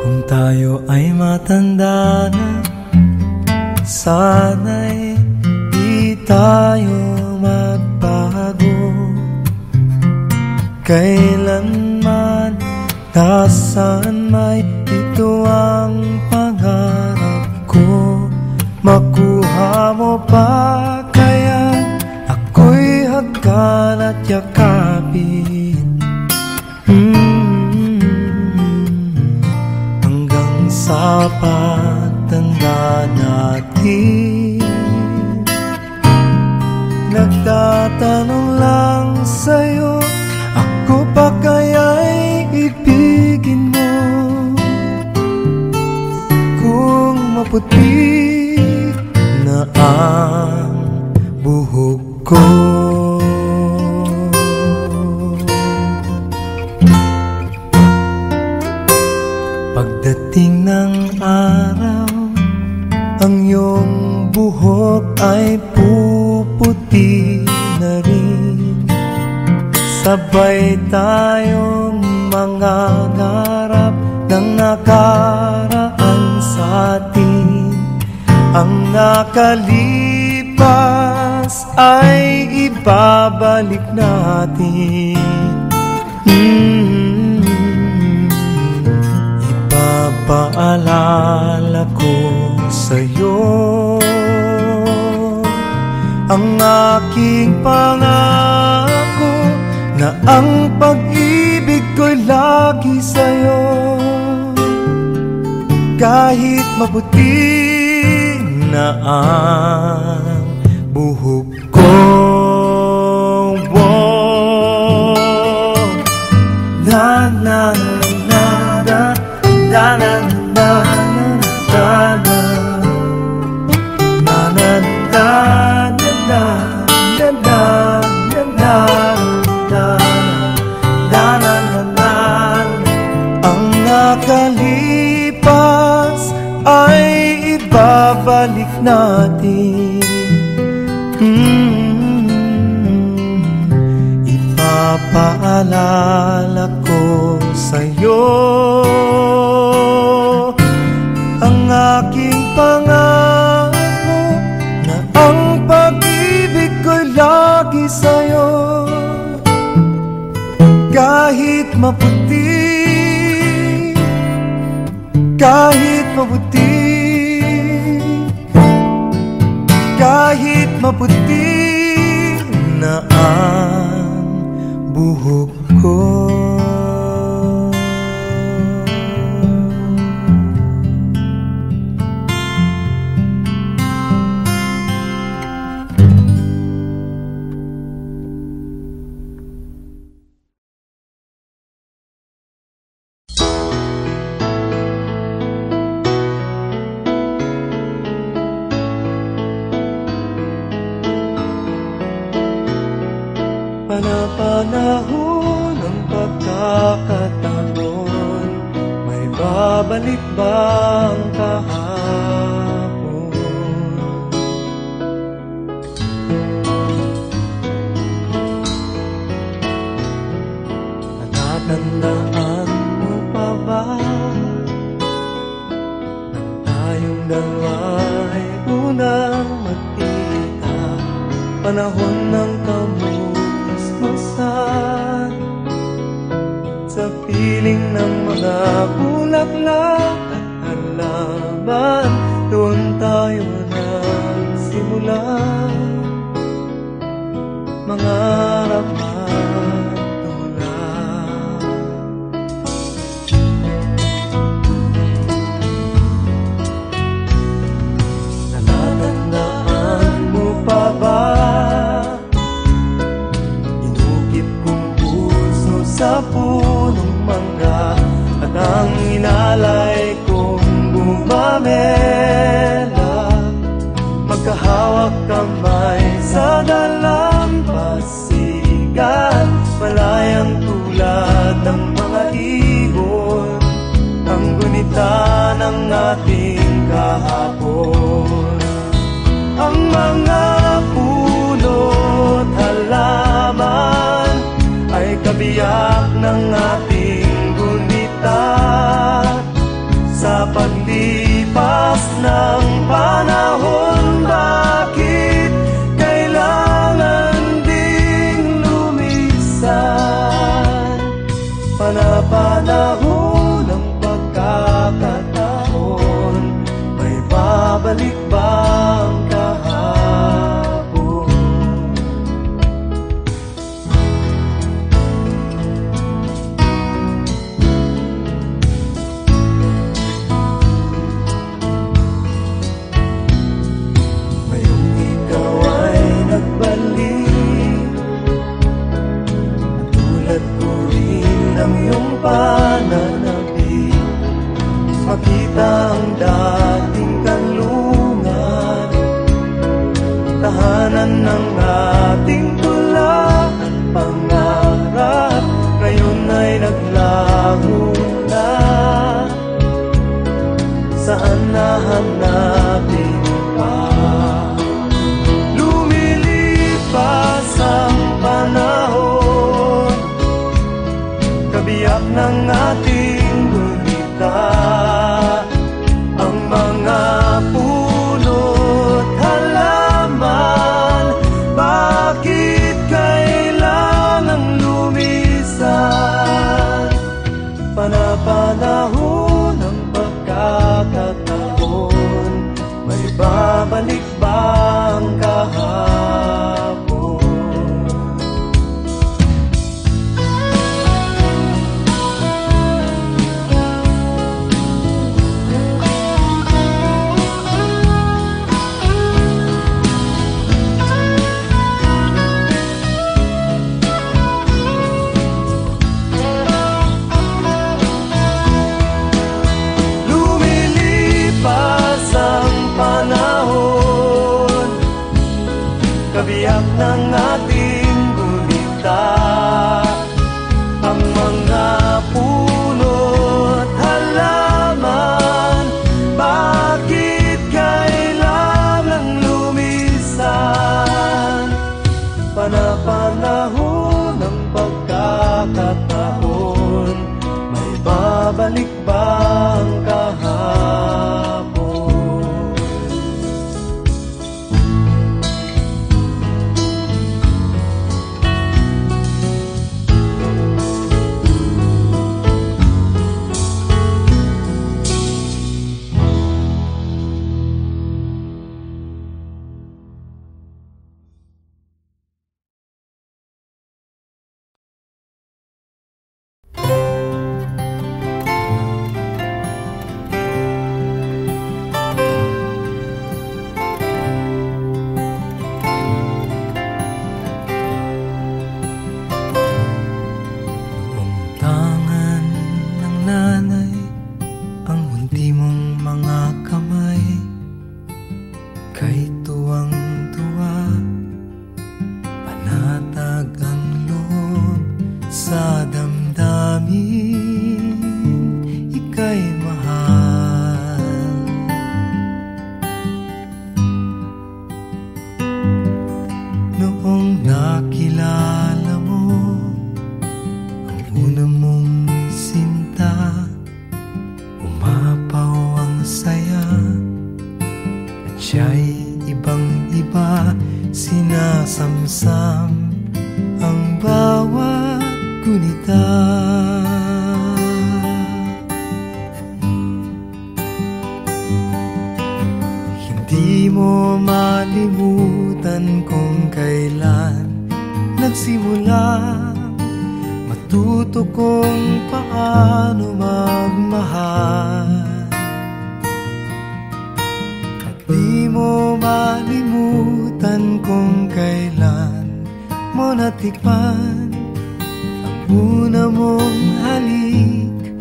Kung tayo ay matanda na, sana'y di tayo magbago. Kailanman, nasaan may ito ang pangarap ko. Makuha mo pa kaya ako'y hagkan at yakapin, hanggang sa pagtanda natin. Nagtatanong lang sa'yo, ako pa kaya'y ibigin mo? Kung maputi na ang buhok ko, pagdating ng araw, ang iyong buhok ay puputi na rin. Sabay tayong mangangarap ng nakaraan sa atin. Ang nakalipas ay ibabalik natin. Ipapaalala ko sa'yo ang aking pangako, na ang pag-ibig ko'y lagi sa'yo. Kahit maputi na ang buhok ko, na na na na na na na na na nakalipas ay ibabalik natin. Ipapaalala ko sa'yo ang aking pangako, na ang pag-ibig ko'y lagi sa'yo. Kahit maputi, kahit maputi, kahit maputi na ang buhok ko. Panahon ng pagkakataon, may babalik bang kahapon? Natatandaan mo pa ba nang tayong dalawa'y unang magkita? Panahon ng kamusmasan, sa piling ng mga bulaklak at halaman, doon tayo nagsimula mangarap magtulak. Natatandaan mo pa ba sa punong mangga at ang inalay kong bumamela, magkahawak kamay sa dalampasigan, malayang tulad ng mga ibon, ang gunita ng ating kahapon. Ang mga puno't halaman ay kabiyak ng ating gunita, makita ang dating kanlungan, tahanan ng ating tula at pangarap, ngayon ay naglaho na. Saan nahanapin pa? Lumilipas ang panahon, kabiyak ng ating gunita, ang mga puno't halaman. Bakit kailangang lumisan? Panapanahon ng pagkakataon, may babalik ba ang kahapon? Kabiyak ng ating gunita, ang mga puno't halaman. Bakit kailangang lumisan? Panapanahon ng pagkakataon, may babalik ba ang kahapon? Hindi mo malimutan kung kailan nagsimula, matuto kung paano magmahal. At di mo malimutan kung kailan mo natikman ang una mong halik,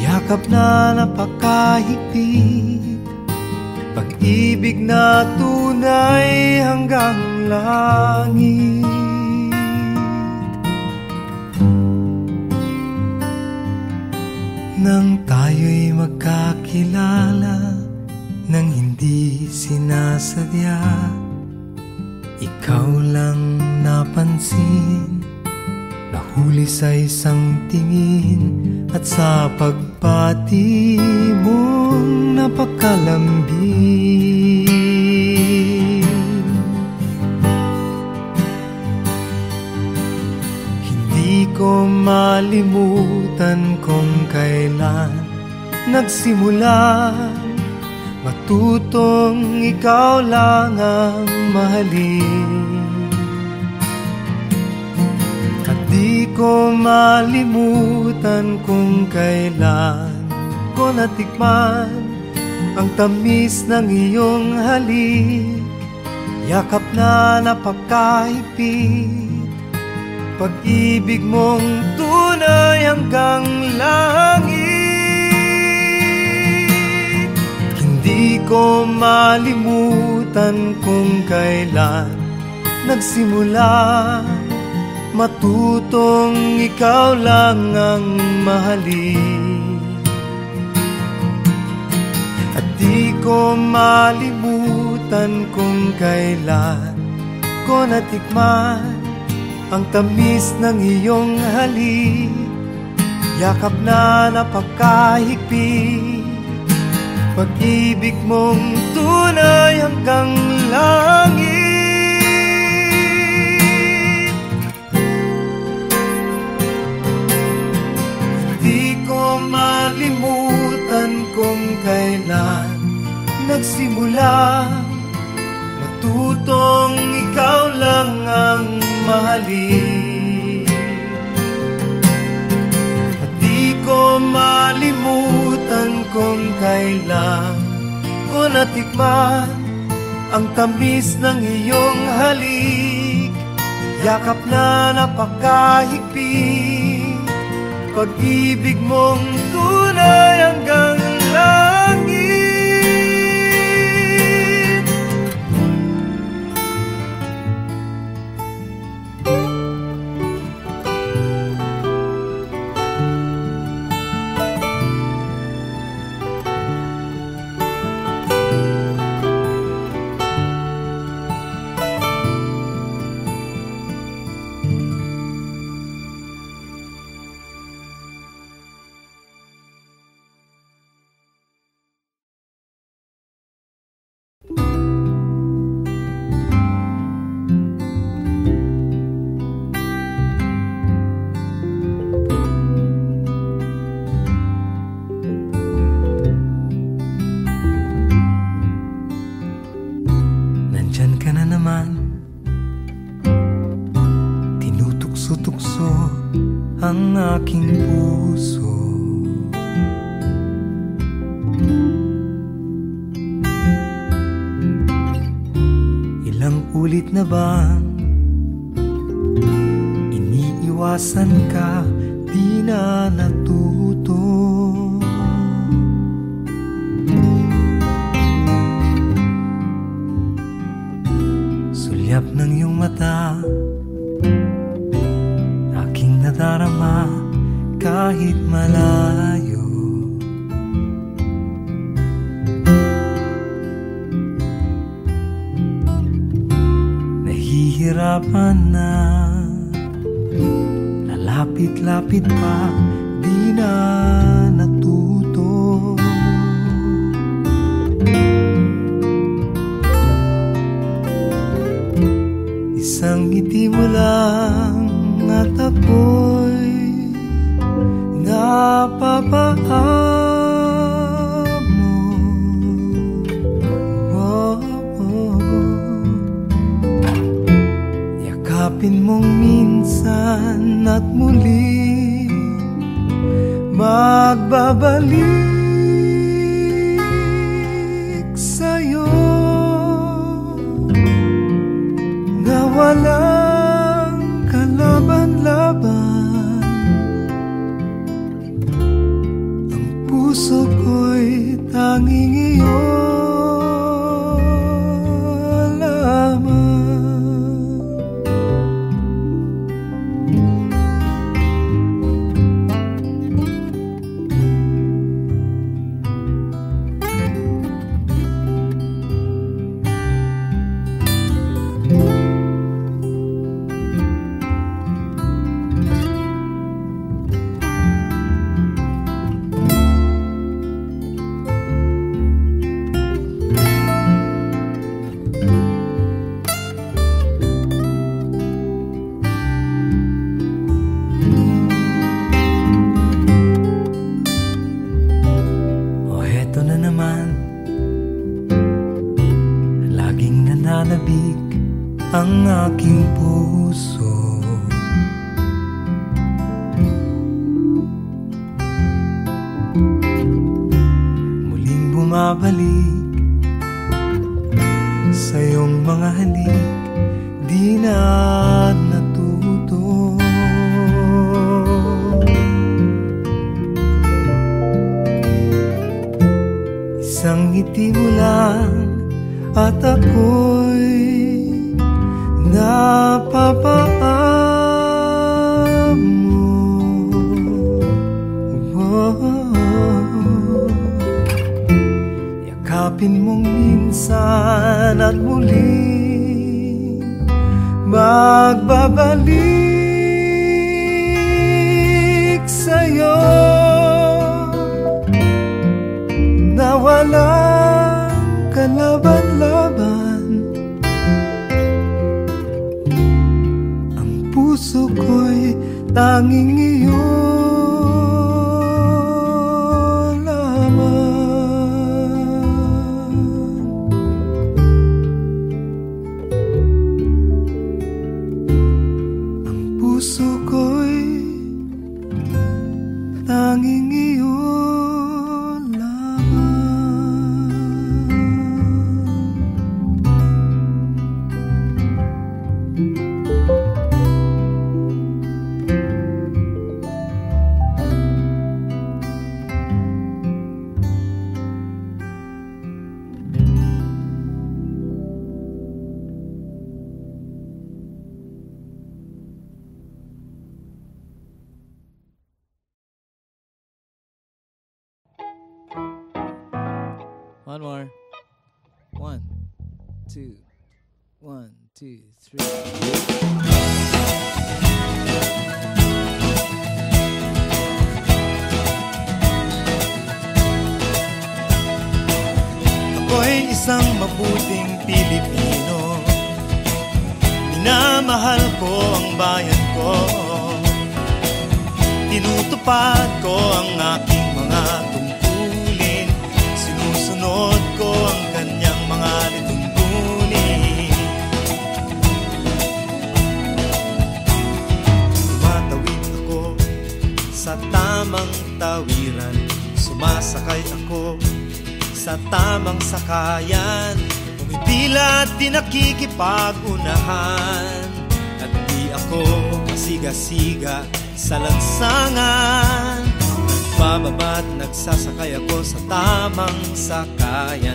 yakap na napakahigpit, pag-ibig na tunay hanggang langit. Nang tayo'y magkakilala, nang hindi sinasadya, ikaw lang napansin, nahuli sa isang tingin, at sa pagpati mong napakalambing. Hindi ko malimutan kung kailan nagsimula, matutong ikaw lang ang mahalin. Di ko malimutan kung kailan ko natikman ang tamis ng iyong halik, yakap na napakahigpit, pag-ibig mong tunay hanggang langit. ko malimutan kung kailan nagsimula matutong ikaw lang ang mahalin. At di ko malimutan kung kailan ko natikman ang tamis ng iyong halik, yakap na napakahigpit, pag-ibig mong tunay hanggang langit. Di ko malimutan kung kailan nagsimula matutong ikaw lang ang mahalin. At di ko malimutan kung kailan ko natikman ang tamis ng iyong halik, yakap na napakahigpit, pag-ibig mong tunay hanggang langit. Tinutukso-tukso ang aking puso. Ilang ulit na bang iniiwasan ka, di na natuto? Sulyap ng iyong mata, aking nadarama kahit malayo. Nahihirapan na, lalapit-lapit pa, di na natuto. Isang ngiti mo lang at ako'y napapaamo. Yakapin mong minsan at muli magbabalik sa'yo na walang kalaban-laban. Ang puso ko'y tanging iyo lamang. Nananabik ang aking puso. Muling bumabalik sa iyong mga halik, di na natuto. Isang ngiti mo lang at ako'y napapaam mo. Yakapin mong minsan at muling magbabalik sa'yo na walang kalaban-laban. Ang puso ko'y tanging iyo lamang. Ang puso ko'y tanging iyo. One more. 1, 2, 1, 2, 3. Ako'y isang mabuting Pilipino, minamahal ko ang bayan ko, tinutupad ko ang aking mga tungkulin, sinusunod ko ang kanyang mga lituntunin. Tumatawid ako sa tamang tawiran, sumasakay ako sa tamang sakayan, pumipila at di nakikipag-unahan, at di ako masiga-siga sa lansangan. Nagbababa't nagsasakay ako sa tamang sakayan,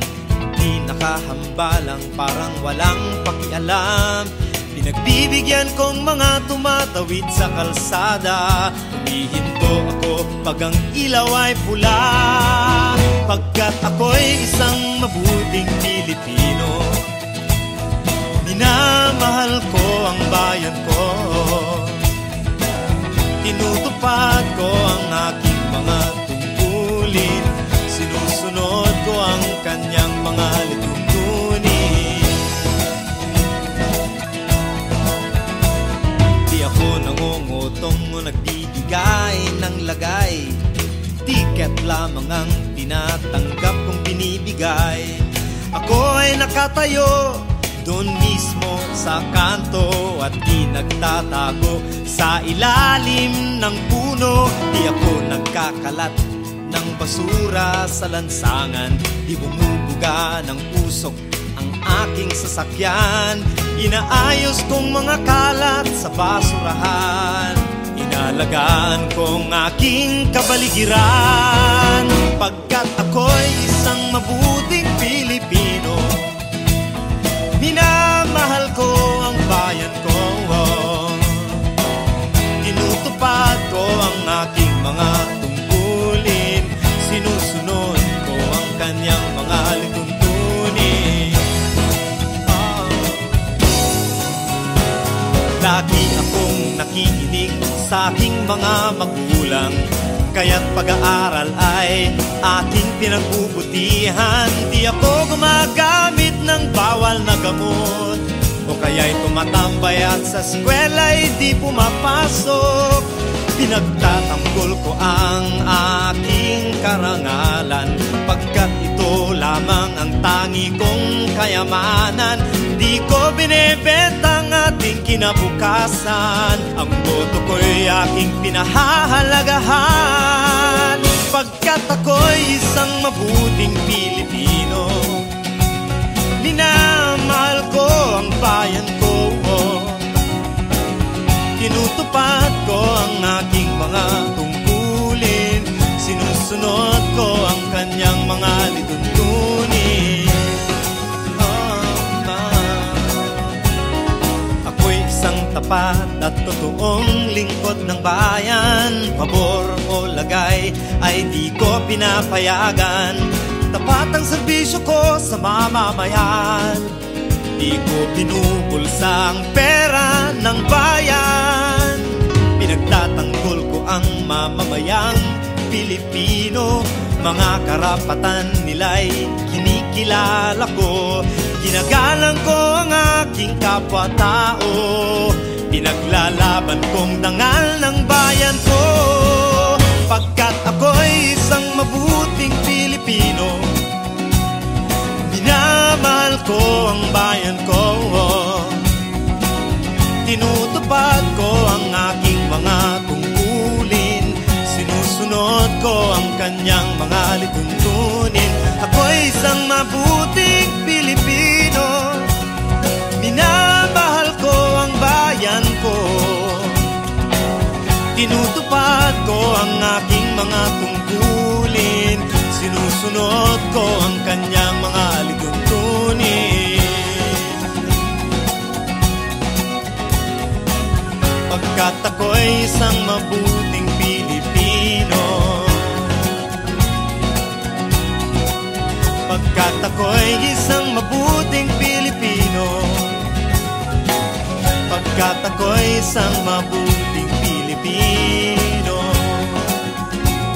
di nakahambalang parang walang pakialam. Pinagbibigyan kong mga tumatawid sa kalsada, humihinto ako pag ang ilaw ay pula. Pagkat ako'y isang mabuting Pilipino, minamahal ko ang bayan ko, tinutupad ko ang aking mga tungkulin, sinusunod ko ang kanyang mga lituntunin. Di ako nangungutong o nagbibigay ng lagay, tiket lamang ang tinatanggap kong binibigay. Ako ay nakatayo doon mismo sa kanto at di nagtatago sa ilalim ng puno. Di ako nagkakalat ng basura sa lansangan, di bumubuga ng usok ang aking sasakyan. Inaayos kong mga kalat sa basurahan, inalagaan kong aking kapaligiran. Pagkat ako'y isang mabuting Pilipino, minamahal ko ang bayan ko, tinutupad ko ang aking mga tungkulin, sinusunod ko ang kanyang mga lituntunin. Lagi akong nakikinig sa aking mga magulang, kaya't pag-aaral ay aking pinagbubutihan. Di ako gumagamit ng bawal na gamot, o kaya'y tumatambay at sa eskwela'y di pumapasok. Pinagtatanggol ko ang aking karangalan, pagkat ito lamang ang tangi kong kayamanan. Di ko binebenta ang ating kinabukasan, ang boto ko'y aking pinahahalagahan. Pagkat ako'y isang mabuting Pilipino, minamahal ko ang bayan ko, tinutupad ko ang aking mga tungkulin, sinusunod ko ang kanyang mga lituntunin. tapat at totoong lingkod ng bayan. Pabor o lagay ay di ko pinapayagan. Tapat ang serbisyo ko sa mamamayan. Di ko pinupulsa ang pera ng bayan. Pinagtatanggol ko ang mamamayang Pilipino. Mga karapatan nila'y kinikilala ko. Ginagalang ko ang aking kapwa-tao. Pinaglalaban kong dangal ng bayan ko. Pagkat ako'y isang mabuting Pilipino, minamahal ko ang bayan ko. Tinutupad ko ang aking mga tungkulin. Sinusunod ko ang kanyang mga lituntunin. Ako'y isang mabuting Pilipino, minamahal ko ang bayan ko. Tinutupad ko ang aking mga tungkulin. Sinusunod ko ang kanyang mga lituntunin. Pagkat ako'y isang mabuting Pilipino, pagkat ako'y isang mabuting Pilipino, pagkat ako'y isang mabuting Pilipino.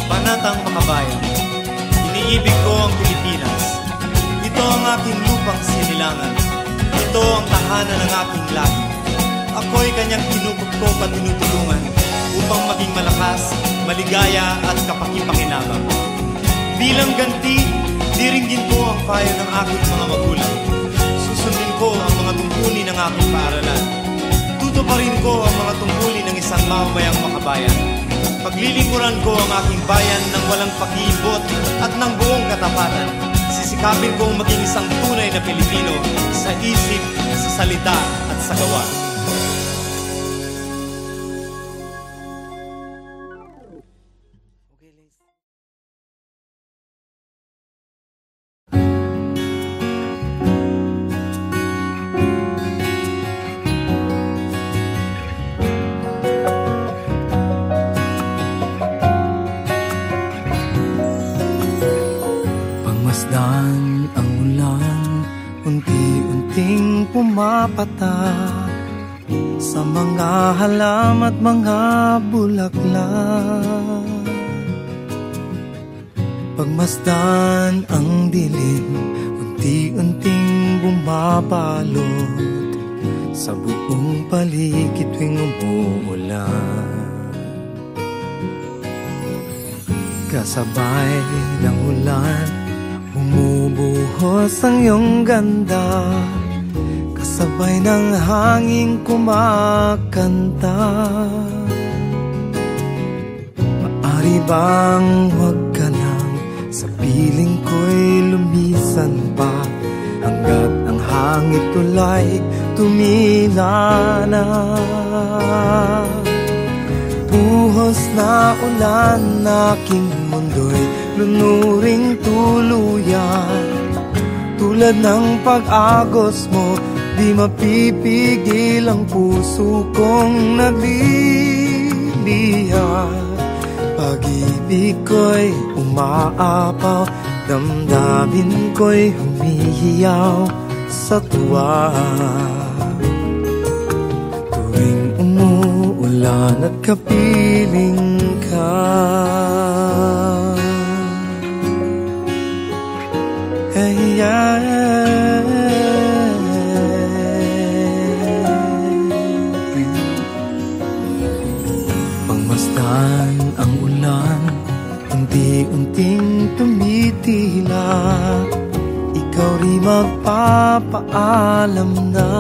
Panatang mga bayan, iniibig ko ang Pilipinas. Ito ang aking lupang sinilangan. Ito ang tahanan ng aking lahi. Ako'y kanyang kinukupkop at tinutulungan upang maging malakas, maligaya at kapakipakinabang. Bilang ganti, diringgin ko ang payo ng aking mga magulang. Susundin ko ang mga tungkulin ng aking paaralan. Tutuparin ko ang mga tungkulin ng isang mamamayang makabayan. Paglilingkuran ko ang aking bayan ng walang pakibot at ng buong katapatan. Sisikapin kong maging isang tunay na Pilipino sa isip, sa salita at sa gawa. Pagmasdan ang ulan, unti-unting pumapatak sa mga halam at mga bulaklak. Pagmasdan ang dilim, unti-unting bumabalot sa buong paligid tuwing umuulan. Kasabay ng ulan, bumubuhos ang iyong ganda. Kasabay ng hangin kumakanta. Maari bang huwag ka lang sa piling ko'y lumisan pa, hanggat ang hangin tulay tumila na. Buhos na ulan, aking mundo'y lunuring tuluyan. Tulad ng pag-agos mo, di mapipigil ang puso kong nagliliyab. Pag-ibig ko'y umaapaw, damdamin ko'y humihiyaw sa tuwa. Tuwing umuulan at kapiling ka, hey, pagmasdan ang ulan, unti-unting tumitila. Ikaw rin magpapaalam na.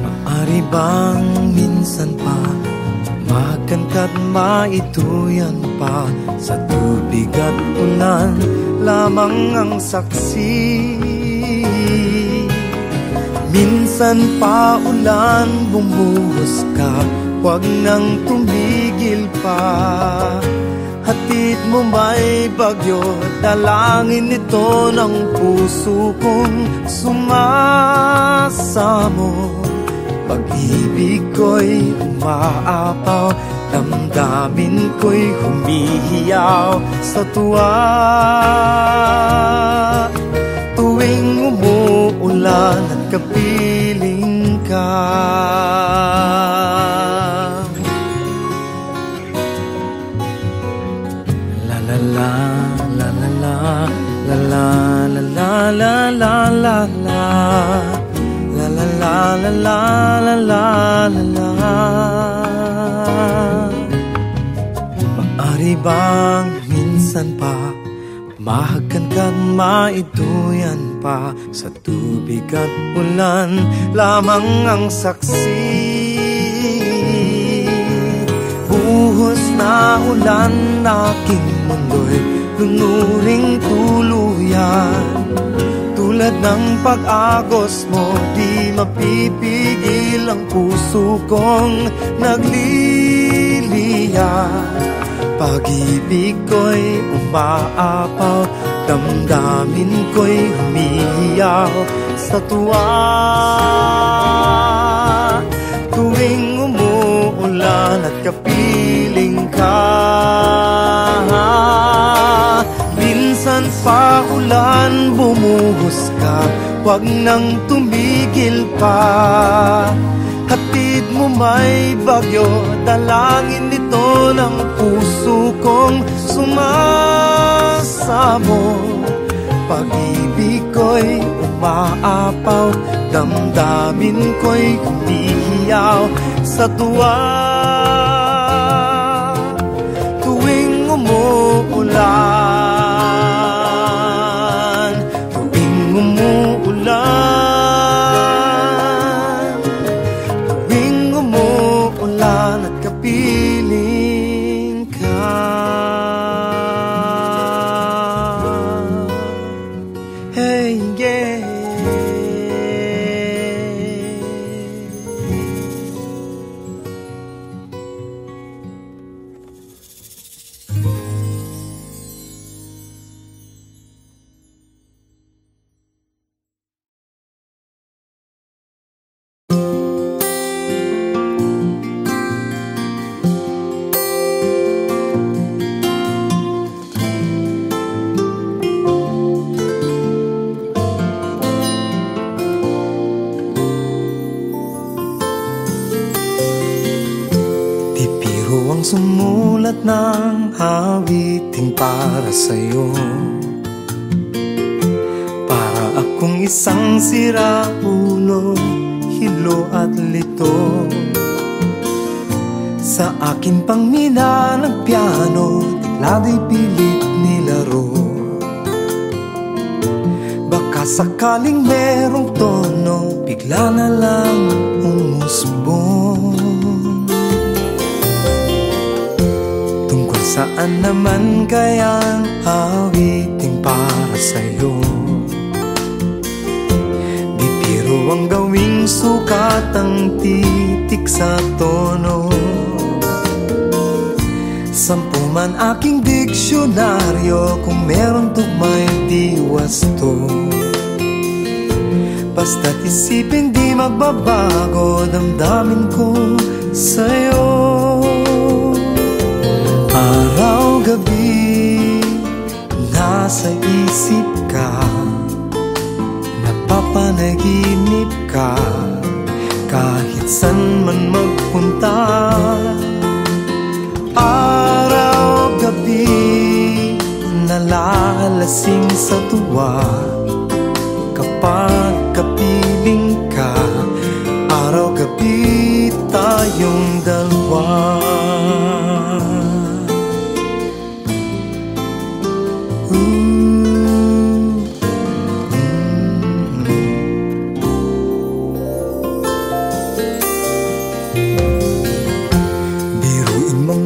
Maaari bang minsan pa magkanta't maituyan pa, sa tubig at ulan lamang ang saksi. Minsan pa ulan, bumuhos ka, huwag nang tumigil pa, Hatid mo may bagyo, dalangin ito ng puso kong sumasamo. Pag-ibig ko'y umaapaw, damdamin ko'y humihiyaw sa tuwa. Tuwing umuulan at kapiling ka, la la la la la la la la la la la la la, la la la la la la la la. Maaari bang minsan pa mahagkan ka't maiduyan pa, sa tubig at ulan lamang ang saksi? Buhos na ulan, aking mundo'y lunuring tuluyan. Tulad ng pag-agos mo, di mapipigil ang puso kong nagliliya. Pag-ibig ko'y umaapaw, damdamin ko'y humihiyaw sa tuwa. Tuwing umuulan at kapiling ka, minsan pa ulan bumuhos ka, wag nang tumigil pa. Hatid mo may bagyo, dalangin ito ng puso kong sumasamo. Pag-ibig ko'y umaapaw, damdamin ko'y humihiyaw sa tuwa. Tuwing umuulan, tuwing umuulan, tuwing umuulan at kapiling ka. Hey, yeah. Ang sumulat ng awiting para sa'yo, para akong isang siraulo, hilo at lito. Sa akin pang mina ng piano, tiklado'y pilit nilaro. Baka sakaling merong tono, bigla na lang umusbong. Saan naman kayang awiting para sa'yo? Bibiro ang gawing sukat, ang titik sa tono. 10 man aking diksyonaryo, kung meron tugmay di wasto. Basta't isipin di magbabago, damdamin ko sa'yo. Araw-gabi, nasa isip ka, napapanaginip ka, kahit san man magpunta. Araw-gabi, nalalasing sa tuwa, kapag kapiling ka. Araw-gabi, tayong dalawa.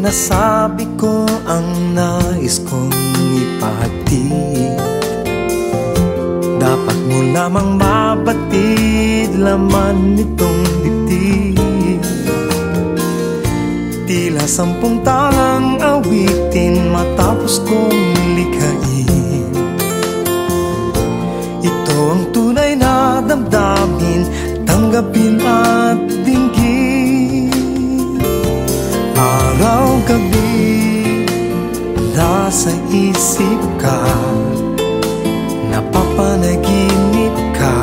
Nasabi ko ang nais kong ipahatid, dapat mo lamang mabatid laman nitong dibdib. Tila Mga 10 talang awitin matapos kong likhain. Ito ang tunay na damdamin, tanggapin at dinggin. Araw-gabi nasa isip ka, napapanaginip ka,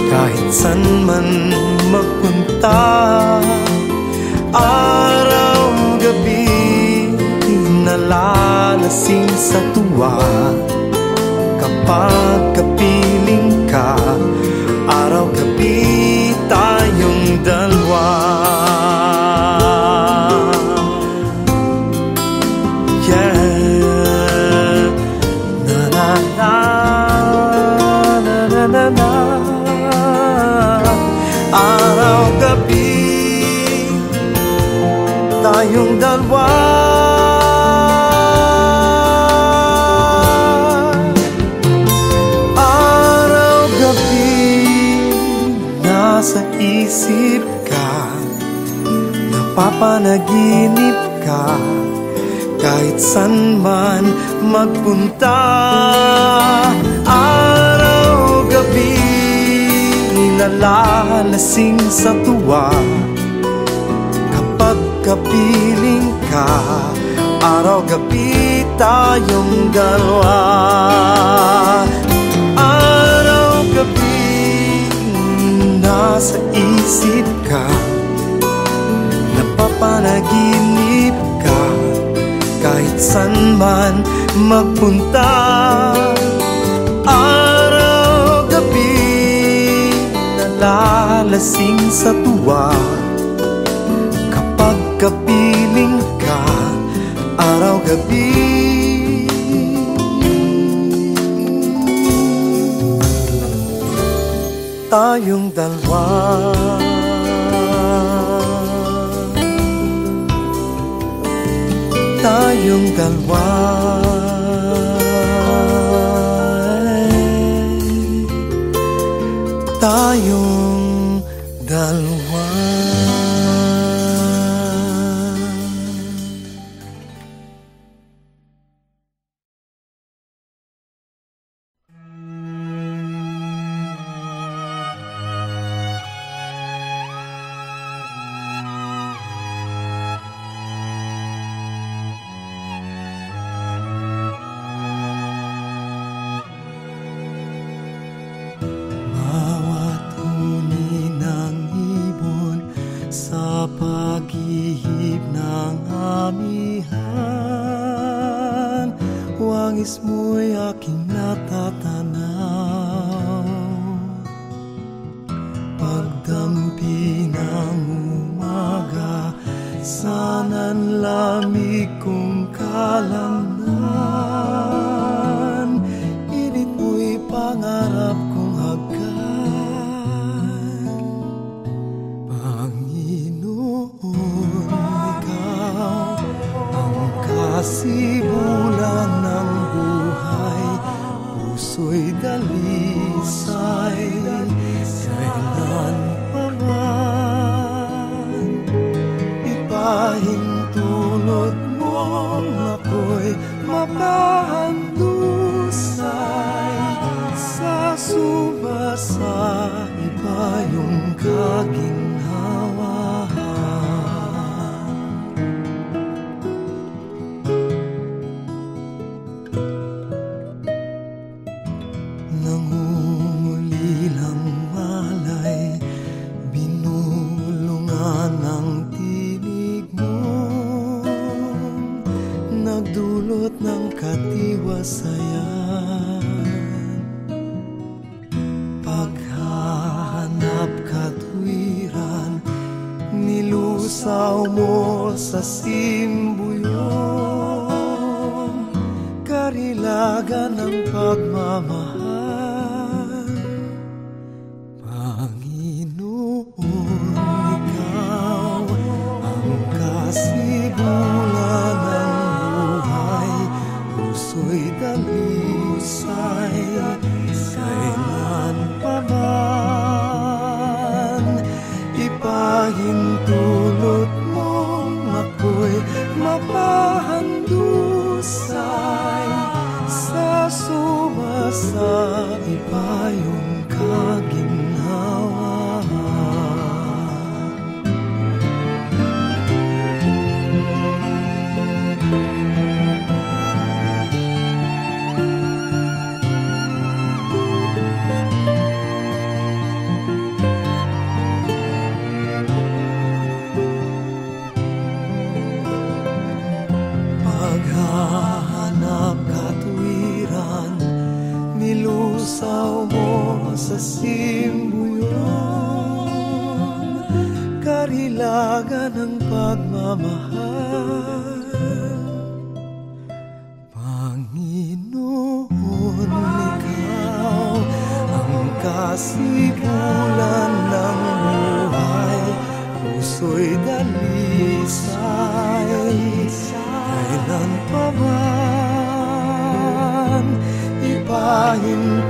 kahit san man magpunta. Araw-gabi nalalasing sa tuwa, kapag kapiling ka. Araw-gabi tayong dalawa. Yeah, na na na na na na na. Araw-gabi tayong dalawa. Araw-gabi nasa isip ka, napapanaginip ka, kahit san man magpunta. Araw-gabi nalalasing sa tuwa, kapag kapiling ka. Araw-gabi tayong dalawa. Araw-gabi nasa isip ka, napapanaginip ka, kahit san man magpunta. Araw-gabi nalalasing sa tuwa, kapag kapiling ka. Araw-gabi tayong dalawa. Tayong dalawa. Tayong dalawa. Paghihip ng amihan, wangis mo'y aking natatanaw. Pagdampi ng umaga, sana'y lamig kong kalamnan. Init mo'y pangarap kong hagkan. Kasibulan ng buhay, puso'y dalisay, kailan pa man ipahintulot mo ako'y mapahandusay. Sa suba sa iba yung kaginhawa. Nagdulot ng katiwasayan, paghahanap katwiran, nilusaw mo sa simbuyong, karilagan ng pagmamahal. Panginoon, ikaw ang kasibulan ng puso'y dalisay, kailan pa man ipahintulot mo ako payong kaginhawa. Paghahanap katuwiran, nilusaw mo sa simbuyon, karilagan ng pagmamahal. Panginoon, ikaw ang kasibulan ng buhay, puso'y dalisay. Kailan pa man ipahinto